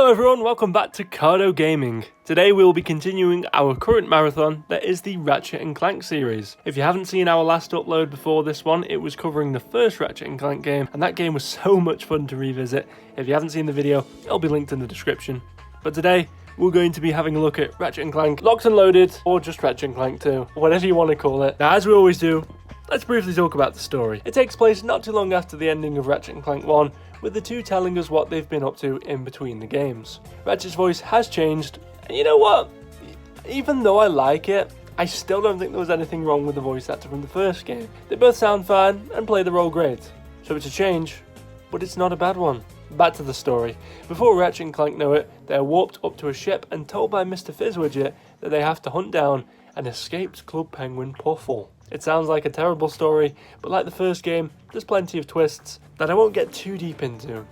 Hello everyone, welcome back to Cardo Gaming. Today we will be continuing our current marathon that is the Ratchet and Clank series. If you haven't seen our last upload before this one, it was covering the first Ratchet and Clank game, and that game was so much fun to revisit. If you haven't seen the video, it'll be linked in the description. But today, we're going to be having a look at Ratchet and Clank Locked and Loaded, or just Ratchet and Clank 2, whatever you want to call it. Now as we always do, let's briefly talk about the story. It takes place not too long after the ending of Ratchet and Clank 1, with the two telling us what they've been up to in between the games. Ratchet's voice has changed, and you know what? Even though I like it, I still don't think there was anything wrong with the voice actor from the first game. They both sound fine and play the role great. So it's a change, but it's not a bad one. Back to the story. Before Ratchet and Clank know it, they are warped up to a ship and told by Mr. Fizzwidget that they have to hunt down an escaped Club Penguin Puffle. It sounds like a terrible story, but like the first game, there's plenty of twists that I won't get too deep into.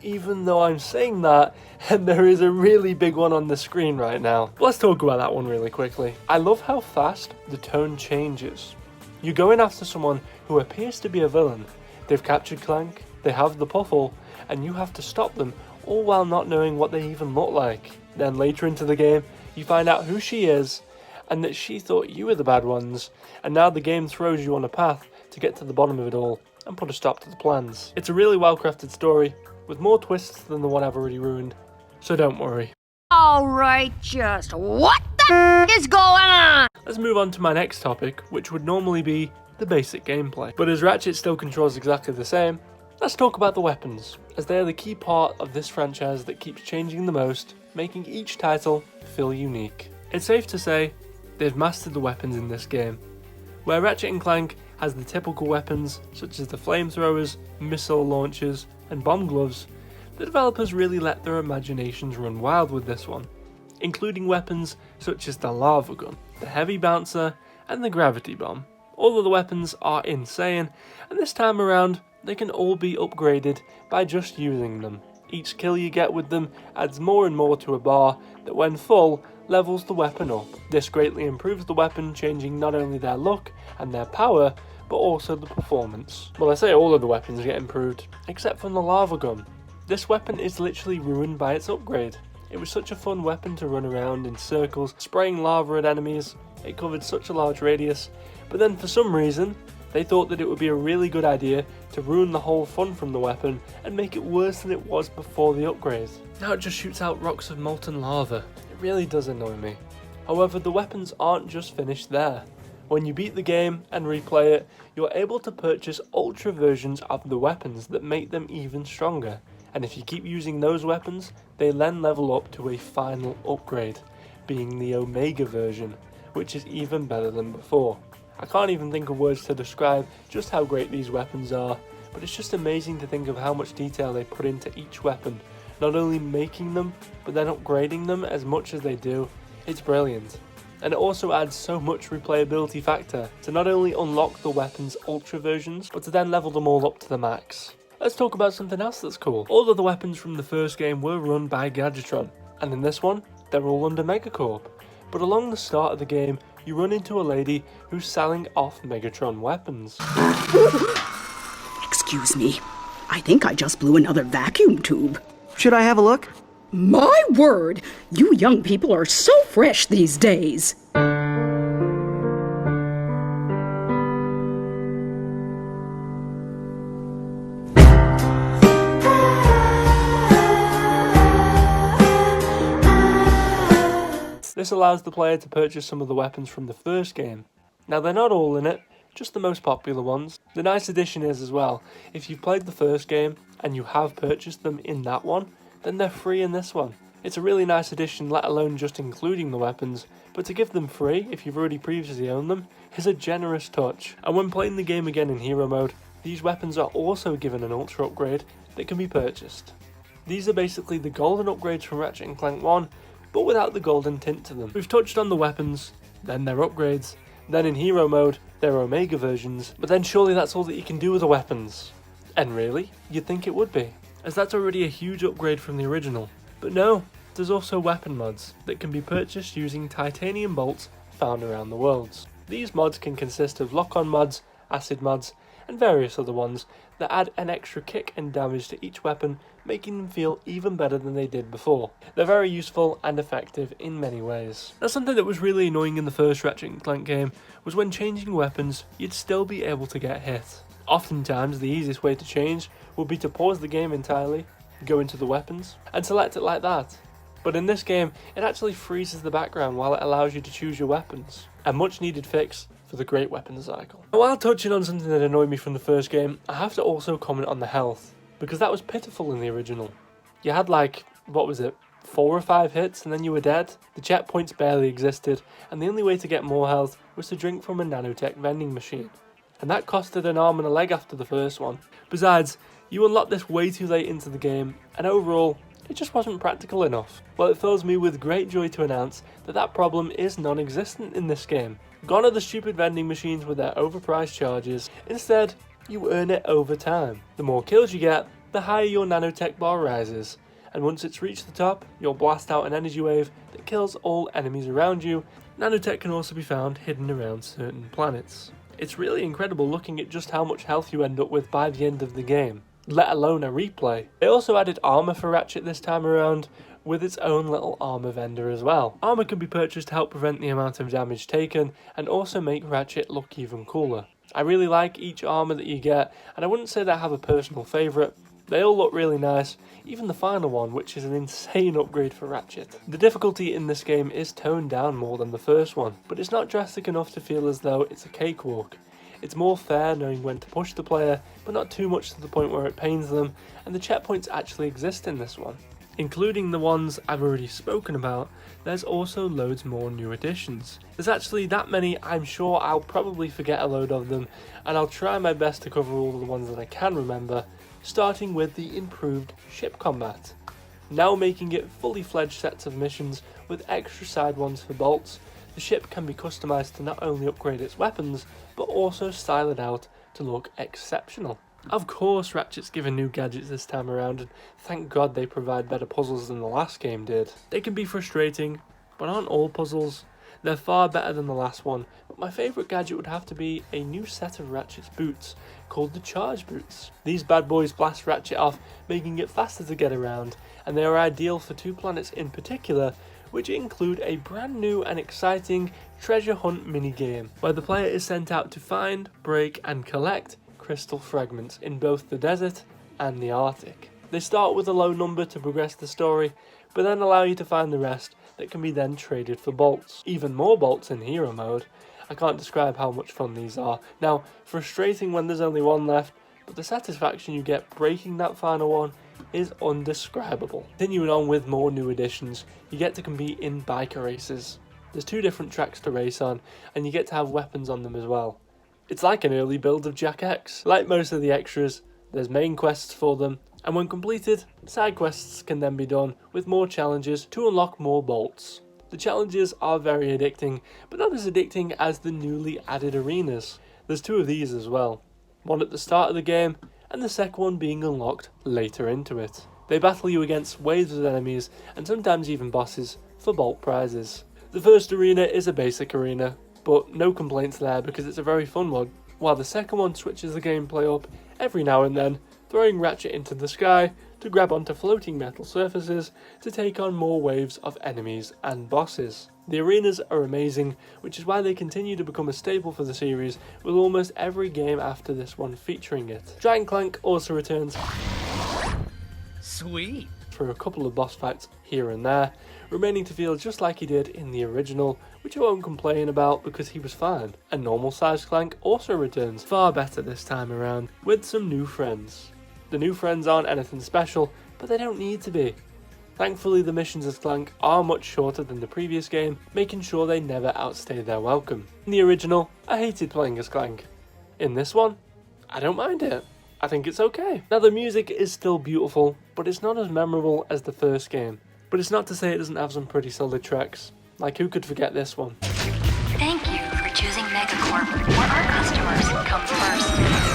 Even though I'm saying that, and there is a really big one on the screen right now. Let's talk about that one really quickly. I love how fast the tone changes. You're going after someone who appears to be a villain. They've captured Clank, they have the Puffle, and you have to stop them, all while not knowing what they even look like. Then later into the game, you find out who she is, and that she thought you were the bad ones, and now the game throws you on a path to get to the bottom of it all and put a stop to the plans. It's a really well crafted story, with more twists than the one I've already ruined, so don't worry. Alright, just what the is going on? Let's move on to my next topic, which would normally be the basic gameplay. But as Ratchet still controls exactly the same, let's talk about the weapons, as they are the key part of this franchise that keeps changing the most, making each title feel unique. It's safe to say they've mastered the weapons in this game. Where Ratchet and Clank has the typical weapons such as the flamethrowers, missile launchers, and bomb gloves, the developers really let their imaginations run wild with this one, including weapons such as the lava gun, the heavy bouncer, and the gravity bomb. All of the weapons are insane, and this time around they can all be upgraded by just using them. Each kill you get with them adds more and more to a bar that when full levels the weapon up. This greatly improves the weapon, changing not only their look and their power, but also the performance. Well, I say all of the weapons get improved, except for the lava gun. This weapon is literally ruined by its upgrade. It was such a fun weapon to run around in circles, spraying lava at enemies. It covered such a large radius, but then for some reason, they thought that it would be a really good idea to ruin the whole fun from the weapon and make it worse than it was before the upgrade. Now it just shoots out rocks of molten lava. It really does annoy me. However, the weapons aren't just finished there. When you beat the game and replay it, you're able to purchase ultra versions of the weapons that make them even stronger. And if you keep using those weapons, they then level up to a final upgrade, being the Omega version, which is even better than before. I can't even think of words to describe just how great these weapons are, but it's just amazing to think of how much detail they put into each weapon, not only making them, but then upgrading them as much as they do. It's brilliant. And it also adds so much replayability factor to not only unlock the weapons' ultra versions, but to then level them all up to the max. Let's talk about something else that's cool. All of the weapons from the first game were run by Gadgetron, and in this one, they're all under Megacorp. But along the start of the game, you run into a lady who's selling off Megatron weapons. Excuse me. I think I just blew another vacuum tube. Should I have a look? My word! You young people are so fresh these days. This allows the player to purchase some of the weapons from the first game. Now they're not all in it, just the most popular ones. The nice addition is as well, if you've played the first game and you have purchased them in that one, then they're free in this one. It's a really nice addition, let alone just including the weapons, but to give them free if you've already previously owned them is a generous touch. And when playing the game again in hero mode, these weapons are also given an ultra upgrade that can be purchased. These are basically the golden upgrades from Ratchet and Clank 1, but without the golden tint to them. We've touched on the weapons, then their upgrades, then in hero mode, their Omega versions, but then surely that's all that you can do with the weapons. And really, you'd think it would be, as that's already a huge upgrade from the original. But no, there's also weapon mods that can be purchased using titanium bolts found around the worlds. These mods can consist of lock-on mods, acid mods, and various other ones that add an extra kick and damage to each weapon making them feel even better than they did before. They're very useful and effective in many ways. Now, something that was really annoying in the first Ratchet and Clank game was when changing weapons, you'd still be able to get hit. Oftentimes, the easiest way to change would be to pause the game entirely, go into the weapons, and select it like that. But in this game, it actually freezes the background while it allows you to choose your weapons. A much needed fix for the great weapons cycle. Now, while touching on something that annoyed me from the first game, I have to also comment on the health, because that was pitiful in the original. You had like, 4 or 5 hits and then you were dead. The checkpoints barely existed, and the only way to get more health was to drink from a nanotech vending machine. And that costed an arm and a leg after the first one. Besides, you unlocked this way too late into the game, and overall, it just wasn't practical enough. Well, it fills me with great joy to announce that that problem is non-existent in this game. Gone are the stupid vending machines with their overpriced charges. Instead, you earn it over time. The more kills you get, the higher your nanotech bar rises. And once it's reached the top, you'll blast out an energy wave that kills all enemies around you. Nanotech can also be found hidden around certain planets. It's really incredible looking at just how much health you end up with by the end of the game, let alone a replay. They also added armor for Ratchet this time around, with its own little armor vendor as well. Armor can be purchased to help prevent the amount of damage taken, and also make Ratchet look even cooler. I really like each armor that you get, and I wouldn't say that I have a personal favourite. They all look really nice, even the final one, which is an insane upgrade for Ratchet. The difficulty in this game is toned down more than the first one, but it's not drastic enough to feel as though it's a cakewalk. It's more fair knowing when to push the player, but not too much to the point where it pains them, and the checkpoints actually exist in this one. Including the ones I've already spoken about, there's also loads more new additions. There's actually that many, I'm sure I'll probably forget a load of them, and I'll try my best to cover all of the ones that I can remember, starting with the improved ship combat. Now making it fully fledged sets of missions with extra side ones for bolts, the ship can be customised to not only upgrade its weapons, but also style it out to look exceptional. Of course, Ratchet's given new gadgets this time around, and thank God they provide better puzzles than the last game did. They can be frustrating, but aren't all puzzles. They're far better than the last one, but my favourite gadget would have to be a new set of Ratchet's boots, called the Charge Boots. These bad boys blast Ratchet off, making it faster to get around, and they are ideal for 2 planets in particular, which include a brand new and exciting treasure hunt minigame, where the player is sent out to find, break and collect crystal fragments in both the desert and the Arctic. They start with a low number to progress the story, but then allow you to find the rest that can be then traded for bolts. Even more bolts in hero mode. I can't describe how much fun these are. Now, frustrating when there's only one left, but the satisfaction you get breaking that final one is undescribable. Continuing on with more new additions, you get to compete in biker races. There's 2 different tracks to race on, and you get to have weapons on them as well. It's like an early build of Jack X. Like most of the extras, there's main quests for them, and when completed, side quests can then be done with more challenges to unlock more bolts. The challenges are very addicting, but not as addicting as the newly added arenas. There's 2 of these as well, one at the start of the game, and the second one being unlocked later into it. They battle you against waves of enemies, and sometimes even bosses, for bolt prizes. The first arena is a basic arena, but no complaints there because it's a very fun one, while the second one switches the gameplay up every now and then, throwing Ratchet into the sky to grab onto floating metal surfaces to take on more waves of enemies and bosses. The arenas are amazing, which is why they continue to become a staple for the series, with almost every game after this one featuring it. Giant Clank also returns Sweet. for a couple of boss fights here and there, remaining to feel just like he did in the original, which I won't complain about because he was fine. A normal sized Clank also returns, far better this time around, with some new friends. The new friends aren't anything special, but they don't need to be. Thankfully, the missions as Clank are much shorter than the previous game, making sure they never outstay their welcome. In the original, I hated playing as Clank. In this one, I don't mind it. I think it's okay. Now, the music is still beautiful, but it's not as memorable as the first game. But it's not to say it doesn't have some pretty solid tracks. Like, who could forget this one? Thank you for choosing Megacorp, where our customers come first.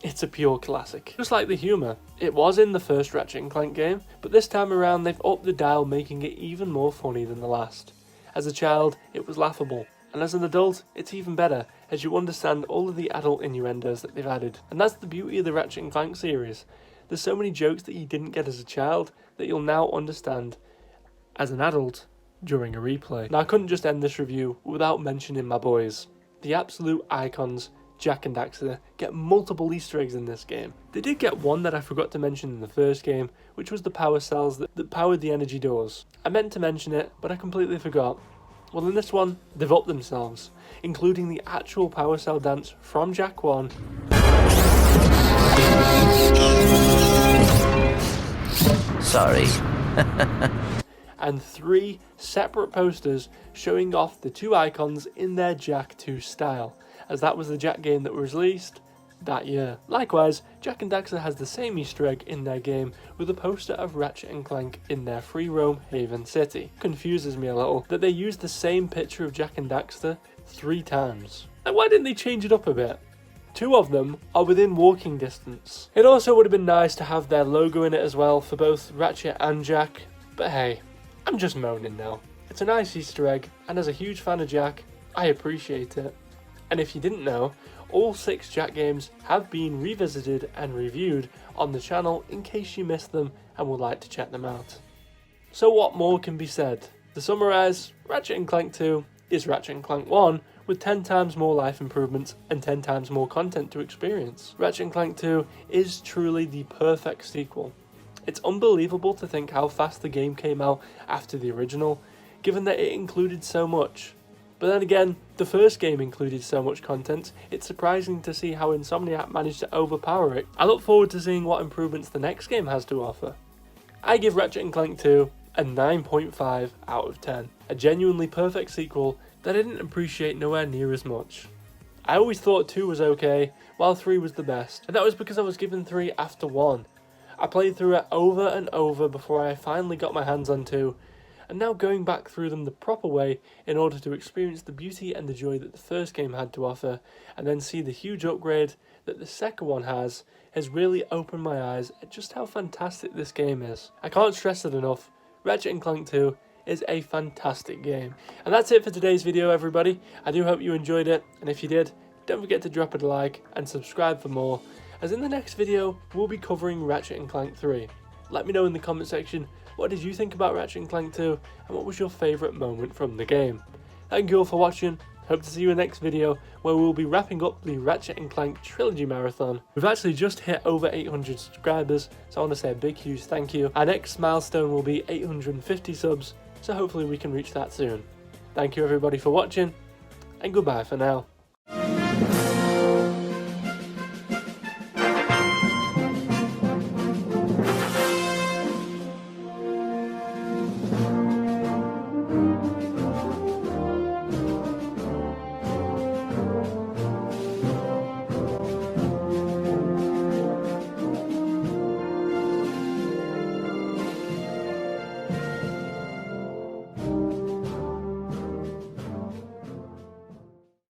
It's a pure classic. Just like the humour, it was in the first Ratchet and Clank game, but this time around they've upped the dial, making it even more funny than the last. As a child, it was laughable, and as an adult, it's even better, as you understand all of the adult innuendos that they've added. And that's the beauty of the Ratchet and Clank series. There's so many jokes that you didn't get as a child that you'll now understand as an adult during a replay. Now I couldn't just end this review without mentioning my boys. The absolute icons, Jak and Daxter, get multiple Easter eggs in this game. They did get one that I forgot to mention in the first game, which was the power cells that powered the energy doors. I meant to mention it, but I completely forgot. Well, in this one, they've upped themselves, including the actual power cell dance from Jak 1. Sorry. And 3 separate posters showing off the 2 icons in their Jak 2 style, as that was the Jak game that was released that year. Likewise, Jak and Daxter has the same Easter egg in their game with a poster of Ratchet and Clank in their free roam Haven City. Confuses me a little that they used the same picture of Jak and Daxter 3 times. Like, why didn't they change it up a bit? 2 of them are within walking distance. It also would have been nice to have their logo in it as well for both Ratchet and Jak, but hey, I'm just moaning now. It's a nice Easter egg, and as a huge fan of Jak, I appreciate it. And if you didn't know, all 6 Jak games have been revisited and reviewed on the channel in case you missed them and would like to check them out. So what more can be said? To summarise, Ratchet and Clank 2 is Ratchet and Clank 1 with 10 times more life improvements and 10 times more content to experience. Ratchet and Clank 2 is truly the perfect sequel. It's unbelievable to think how fast the game came out after the original, given that it included so much. But then again, the first game included so much content, it's surprising to see how Insomniac managed to overpower it. I look forward to seeing what improvements the next game has to offer. I give Ratchet and Clank 2 a 9.5 out of 10. A genuinely perfect sequel that I didn't appreciate nowhere near as much. I always thought 2 was okay, while 3 was the best, and that was because I was given 3 after 1. I played through it over and over before I finally got my hands on 2, and now going back through them the proper way in order to experience the beauty and the joy that the first game had to offer, and then see the huge upgrade that the second one has really opened my eyes at just how fantastic this game is. I can't stress it enough, Ratchet and Clank 2 is a fantastic game. And that's it for today's video, everybody. I do hope you enjoyed it, and if you did, don't forget to drop it a like and subscribe for more, as in the next video we'll be covering Ratchet and Clank 3. Let me know in the comment section, what did you think about Ratchet and Clank 2, and what was your favourite moment from the game? Thank you all for watching. Hope to see you in the next video, where we'll be wrapping up the Ratchet and Clank trilogy marathon. We've actually just hit over 800 subscribers, so I want to say a big huge thank you. Our next milestone will be 850 subs, so hopefully we can reach that soon. Thank you everybody for watching, and goodbye for now.